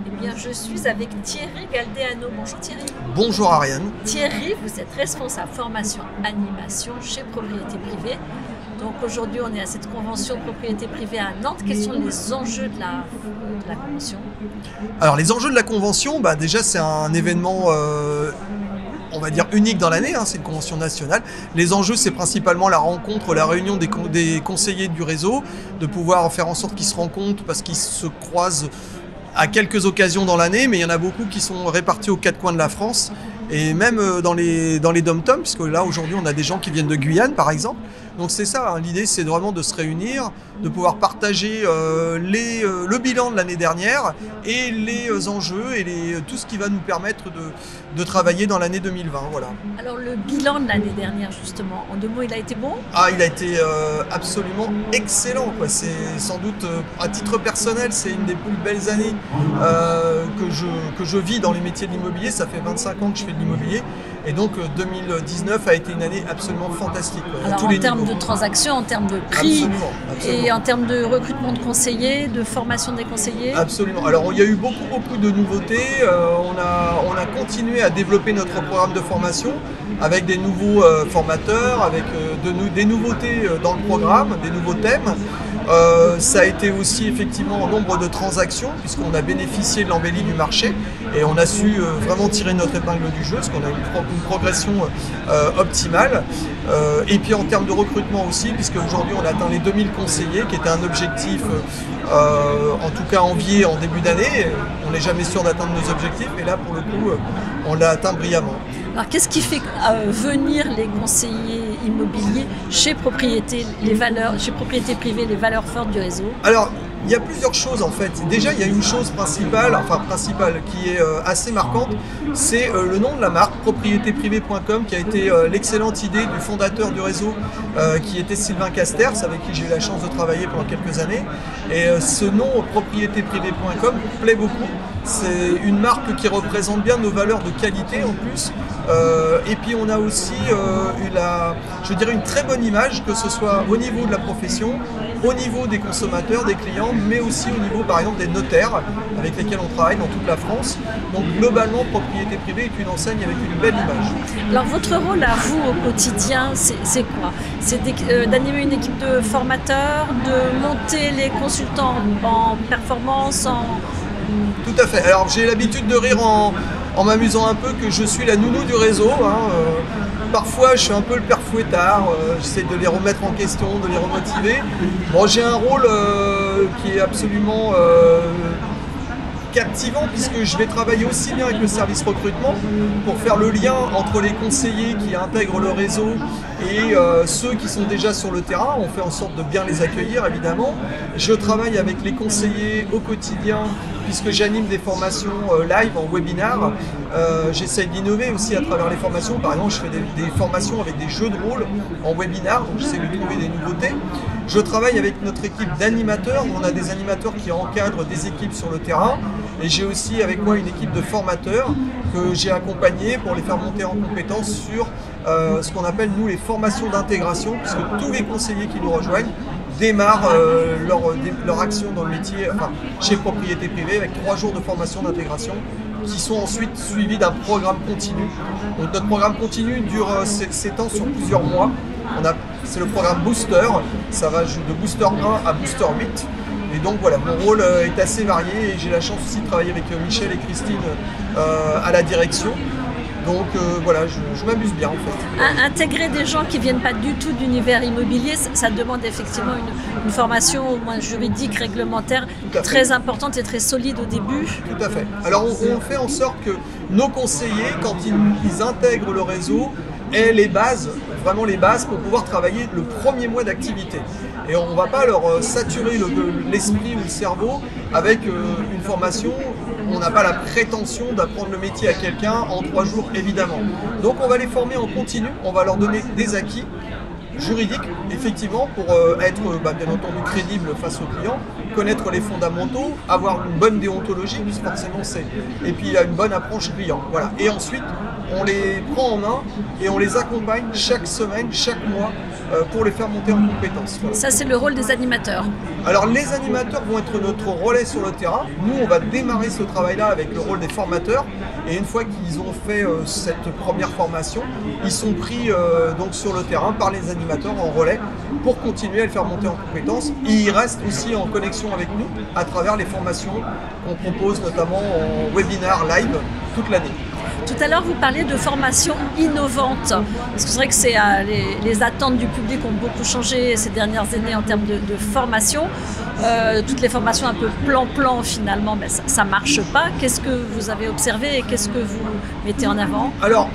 Eh bien, je suis avec Thierry Galdeano. Bonjour Thierry. Bonjour Ariane. Thierry, vous êtes responsable formation animation chez Propriété Privée. Donc aujourd'hui, on est à cette convention de propriété privée à Nantes. Quels sont les enjeux de la convention? Alors les enjeux de la convention, déjà c'est un événement on va dire unique dans l'année, c'est une convention nationale. Les enjeux, c'est principalement la rencontre, la réunion des conseillers du réseau, de pouvoir faire en sorte qu'ils se rencontrent parce qu'ils se croisent à quelques occasions dans l'année, mais il y en a beaucoup qui sont répartis aux quatre coins de la France et même dans les dom-toms, puisque là aujourd'hui on a des gens qui viennent de Guyane par exemple. Donc c'est ça, l'idée c'est vraiment de se réunir, de pouvoir partager le bilan de l'année dernière et les enjeux et tout ce qui va nous permettre de travailler dans l'année 2020. Voilà. Alors le bilan de l'année dernière justement, en deux mots, il a été bon? Il a été absolument excellent, quoi. C'est sans doute, à titre personnel, c'est une des plus belles années que je vis dans les métiers de l'immobilier. Ça fait 25 ans que je fais de l'immobilier. Et donc 2019 a été une année absolument fantastique. Alors en termes de transactions, en termes de prix, absolument. Et en termes de recrutement de conseillers, de formation des conseillers? Absolument. Alors il y a eu beaucoup de nouveautés. On a continué à développer notre programme de formation avec des nouveaux formateurs, avec des nouveautés dans le programme, des nouveaux thèmes. Ça a été aussi effectivement en nombre de transactions puisqu'on a bénéficié de l'embellie du marché et on a su vraiment tirer notre épingle du jeu parce qu'on a eu une progression optimale. Et puis en termes de recrutement aussi, puisque aujourd'hui on a atteint les 2000 conseillers qui était un objectif en tout cas envié en début d'année. On n'est jamais sûr d'atteindre nos objectifs mais là pour le coup on l'a atteint brillamment. Alors qu'est-ce qui fait venir les conseillers immobiliers chez Propriété Privée, les valeurs fortes du réseau? Alors, il y a plusieurs choses en fait. Déjà, il y a une chose principale qui est assez marquante, c'est le nom de la marque, propriétéprivée.com, qui a été l'excellente idée du fondateur du réseau, qui était Sylvain Casters, avec qui j'ai eu la chance de travailler pendant quelques années. Et ce nom, propriétéprivée.com, plaît beaucoup. C'est une marque qui représente bien nos valeurs de qualité en plus. Et puis on a aussi eu une très bonne image, que ce soit au niveau de la profession, au niveau des consommateurs, des clients, mais aussi au niveau par exemple des notaires avec lesquels on travaille dans toute la France. Donc globalement, Propriété Privée est une enseigne avec une belle image. Alors votre rôle à vous au quotidien, c'est quoi? C'est d'animer une équipe de formateurs, de monter les consultants en performance, Tout à fait. Alors j'ai l'habitude de rire en m'amusant un peu que je suis la nounou du réseau. Parfois je suis un peu le père fouettard, j'essaie de les remettre en question, de les remotiver. Bon, j'ai un rôle qui est absolument captivant puisque je vais travailler aussi bien avec le service recrutement pour faire le lien entre les conseillers qui intègrent le réseau et ceux qui sont déjà sur le terrain. On fait en sorte de bien les accueillir évidemment. Je travaille avec les conseillers au quotidien puisque j'anime des formations live en webinar. J'essaye d'innover aussi à travers les formations. Par exemple, je fais des formations avec des jeux de rôle en webinar, donc j'essaie de trouver des nouveautés. Je travaille avec notre équipe d'animateurs. On a des animateurs qui encadrent des équipes sur le terrain. Et j'ai aussi avec moi une équipe de formateurs que j'ai accompagnés pour les faire monter en compétences sur ce qu'on appelle nous les formations d'intégration, puisque tous les conseillers qui nous rejoignent démarrent leur action dans le métier, chez Propriété Privée, avec 3 jours de formation d'intégration qui sont ensuite suivis d'un programme continu. Donc notre programme continu s'étend sur plusieurs mois. C'est le programme Booster, ça va de Booster 1 à Booster 8. Et donc voilà, mon rôle est assez varié et j'ai la chance aussi de travailler avec Michel et Christine à la direction. Donc voilà, je m'amuse bien en fait. Intégrer des gens qui ne viennent pas du tout d'univers immobilier, ça demande effectivement une formation au moins juridique, réglementaire, très importante et très solide au début. Tout à fait. Alors on fait en sorte que nos conseillers, quand ils intègrent le réseau, aient les bases, vraiment les bases pour pouvoir travailler le premier mois d'activité. Et on ne va pas leur saturer l'esprit ou le cerveau avec une formation. On n'a pas la prétention d'apprendre le métier à quelqu'un en 3 jours, évidemment. Donc on va les former en continu, on va leur donner des acquis juridiques, effectivement, pour être bien entendu crédible face aux clients, connaître les fondamentaux, avoir une bonne déontologie, puisque forcément et puis une bonne approche client. Voilà. Et ensuite, on les prend en main et on les accompagne chaque semaine, chaque mois, pour les faire monter en compétences. Voilà. Ça, c'est le rôle des animateurs. Alors les animateurs vont être notre relais sur le terrain. Nous, on va démarrer ce travail-là avec le rôle des formateurs. Et une fois qu'ils ont fait cette première formation, ils sont pris donc sur le terrain par les animateurs en relais pour continuer à le faire monter en compétences. Et ils restent aussi en connexion avec nous à travers les formations qu'on propose notamment en webinaire live toute l'année. Tout à l'heure, vous parliez de formation innovante. Parce que c'est vrai que les attentes du public ont beaucoup changé ces dernières années en termes de formation. Toutes les formations un peu plan-plan, finalement, ben, ça ne marche pas. Qu'est-ce que vous avez observé et qu'est-ce que vous mettez en avant? Alors,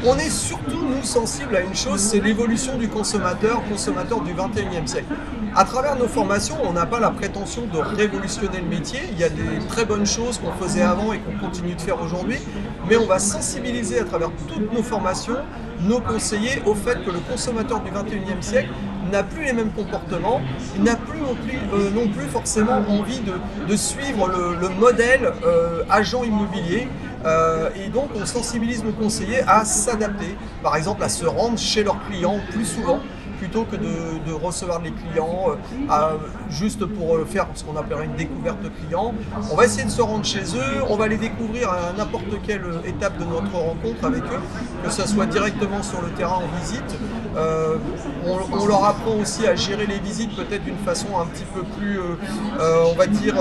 on est surtout, nous, sensibles à une chose, c'est l'évolution du consommateur du 21e siècle. À travers nos formations, on n'a pas la prétention de révolutionner le métier. Il y a des très bonnes choses qu'on faisait avant et qu'on continue de faire aujourd'hui, mais on va sensibiliser à travers toutes nos formations nos conseillers au fait que le consommateur du 21e siècle n'a plus les mêmes comportements, il n'a plus non plus forcément envie de suivre le modèle agent immobilier. Et donc on sensibilise nos conseillers à s'adapter, par exemple à se rendre chez leurs clients plus souvent, plutôt que de recevoir les clients juste pour faire ce qu'on appellerait une découverte client. On va essayer de se rendre chez eux, on va les découvrir à n'importe quelle étape de notre rencontre avec eux, que ce soit directement sur le terrain en visite. On leur apprend aussi à gérer les visites peut-être d'une façon un petit peu plus, on va dire,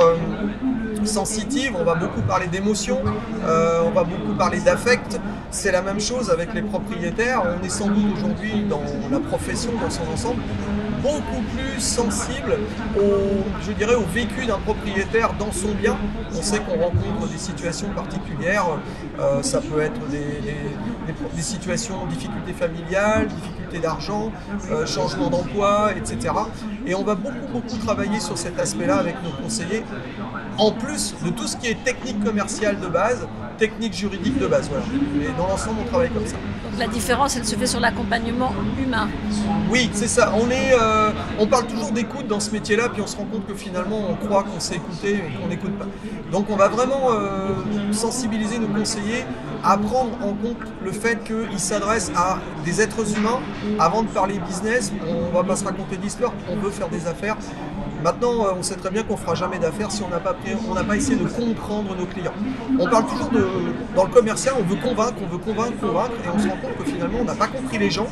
sensitive. On va beaucoup parler d'émotions, on va beaucoup parler d'affect. C'est la même chose avec les propriétaires. On est sans doute aujourd'hui dans la profession dans son ensemble beaucoup plus sensible au vécu d'un propriétaire dans son bien. On sait qu'on rencontre des situations particulières, ça peut être des situations, difficultés familiales, difficultés d'argent, changement d'emploi, etc. Et on va beaucoup travailler sur cet aspect-là avec nos conseillers, en plus de tout ce qui est technique commerciale de base, technique juridique de base. Voilà. Et dans l'ensemble, on travaille comme ça. Donc la différence, elle se fait sur l'accompagnement humain. Oui, c'est ça. On parle toujours d'écoute dans ce métier-là, puis on se rend compte que finalement, on croit qu'on sait écouter et qu'on n'écoute pas. Donc on va vraiment sensibiliser nos conseillers à prendre en compte le fait qu'ils s'adressent à des êtres humains. Avant de parler business, on ne va pas se raconter d'histoire, on veut faire des affaires. Maintenant, on sait très bien qu'on ne fera jamais d'affaires si on n'a pas essayé de comprendre nos clients. On parle toujours dans le commercial, on veut convaincre, et on se rend compte que finalement, on n'a pas compris les gens.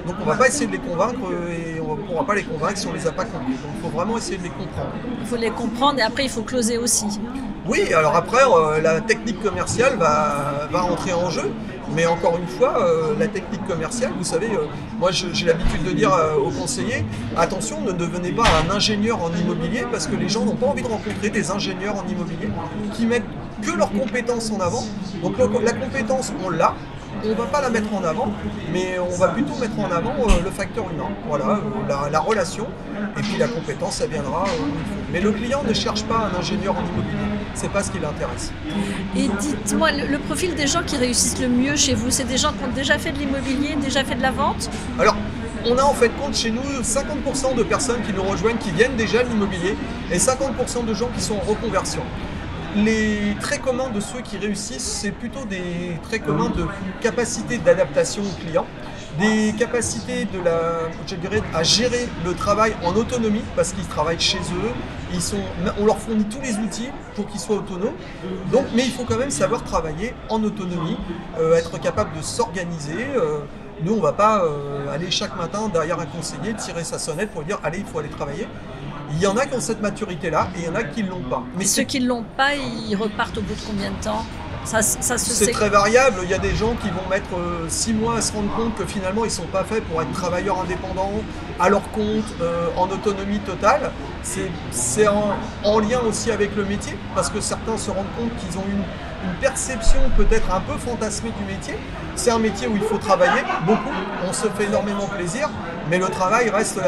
Donc on ne va pas essayer de les convaincre et on ne pourra pas les convaincre si on ne les a pas compris. Donc il faut vraiment essayer de les comprendre. Il faut les comprendre et après il faut closer aussi. Oui, alors après la technique commerciale va entrer en jeu. Mais encore une fois, la technique commerciale, vous savez, moi j'ai l'habitude de dire aux conseillers, attention, ne devenez pas un ingénieur en immobilier parce que les gens n'ont pas envie de rencontrer des ingénieurs en immobilier qui mettent que leurs compétences en avant. Donc la compétence, on l'a. On ne va pas la mettre en avant, mais on va plutôt mettre en avant le facteur humain, voilà, la relation, et puis la compétence, ça viendra. Mais le client ne cherche pas un ingénieur en immobilier, c'est pas ce qui l'intéresse. Et dites-moi, le profil des gens qui réussissent le mieux chez vous, c'est des gens qui ont déjà fait de l'immobilier, déjà fait de la vente? Alors, on a en fait compte chez nous 50% de personnes qui nous rejoignent qui viennent déjà de l'immobilier et 50% de gens qui sont en reconversion. Les traits communs de ceux qui réussissent, c'est plutôt des traits communs de capacité d'adaptation au client, des capacités à gérer le travail en autonomie parce qu'ils travaillent chez eux, on leur fournit tous les outils pour qu'ils soient autonomes. Donc, mais il faut quand même savoir travailler en autonomie, être capable de s'organiser. Nous, on ne va pas aller chaque matin derrière un conseiller, tirer sa sonnette pour dire « allez, il faut aller travailler ». Il y en a qui ont cette maturité-là et il y en a qui ne l'ont pas. Mais ceux qui ne l'ont pas, ils repartent au bout de combien de temps? C'est très variable. Il y a des gens qui vont mettre 6 mois à se rendre compte que finalement ils ne sont pas faits pour être travailleurs indépendants, à leur compte, en autonomie totale. C'est en lien aussi avec le métier, parce que certains se rendent compte qu'ils ont une perception peut-être un peu fantasmée du métier. C'est un métier où il faut travailler beaucoup, on se fait énormément plaisir, mais le travail reste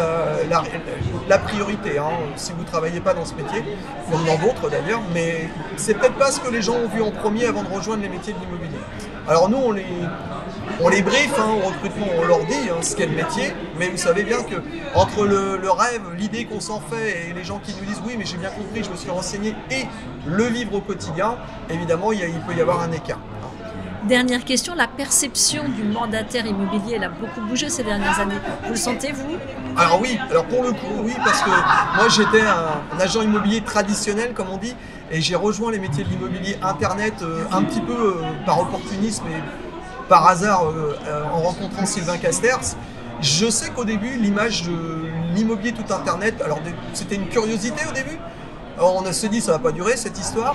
la priorité. Hein. Si vous ne travaillez pas dans ce métier, comme dans d'autres d'ailleurs, mais c'est peut-être pas ce que les gens ont vu en premier avant de rejoindre les métiers de l'immobilier. Alors nous, on les briefe au recrutement, on leur dit ce qu'est le métier, mais vous savez bien que entre le rêve, l'idée qu'on s'en fait et les gens qui nous disent oui mais j'ai bien compris, je me suis renseigné, et le vivre au quotidien, évidemment il peut y avoir un écart. Dernière question, la perception du mandataire immobilier, elle a beaucoup bougé ces dernières années. Vous le sentez, vous? Alors oui, alors pour le coup, oui, parce que moi j'étais un agent immobilier traditionnel, comme on dit, et j'ai rejoint les métiers de l'immobilier Internet un petit peu par opportunisme et par hasard en rencontrant Sylvain Casters. Je sais qu'au début, l'image de l'immobilier tout Internet, alors c'était une curiosité au début. Alors on s'est dit ça va pas durer cette histoire.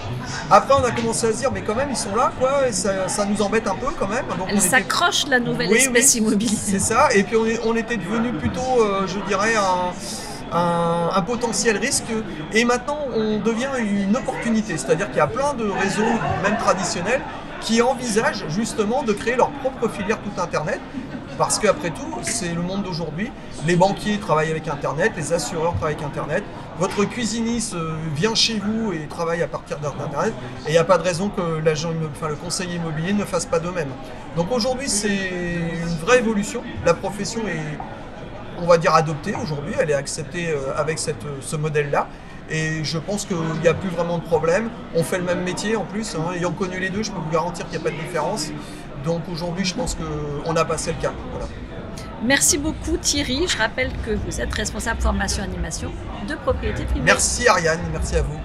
Après on a commencé à se dire mais quand même ils sont là quoi, et ça nous embête un peu quand même. Donc, elle s'accroche la nouvelle espèce immobilière. C'est ça, et puis on était devenu plutôt je dirais un potentiel risque, et maintenant on devient une opportunité, c'est-à-dire qu'il y a plein de réseaux, même traditionnels, qui envisagent justement de créer leur propre filière tout Internet, parce qu'après tout, c'est le monde d'aujourd'hui. Les banquiers travaillent avec Internet, les assureurs travaillent avec Internet, votre cuisiniste vient chez vous et travaille à partir d'Internet, et il n'y a pas de raison que le conseiller immobilier ne fasse pas de même. Donc aujourd'hui, c'est une vraie évolution. La profession est, on va dire, adoptée aujourd'hui, elle est acceptée avec ce modèle-là. Et je pense qu'il n'y a plus vraiment de problème. On fait le même métier en plus, hein. Ayant connu les deux, je peux vous garantir qu'il n'y a pas de différence. Donc aujourd'hui, je pense qu'on a passé le cap. Voilà. Merci beaucoup Thierry. Je rappelle que vous êtes responsable formation animation de Propriété Privée. Merci Ariane, merci à vous.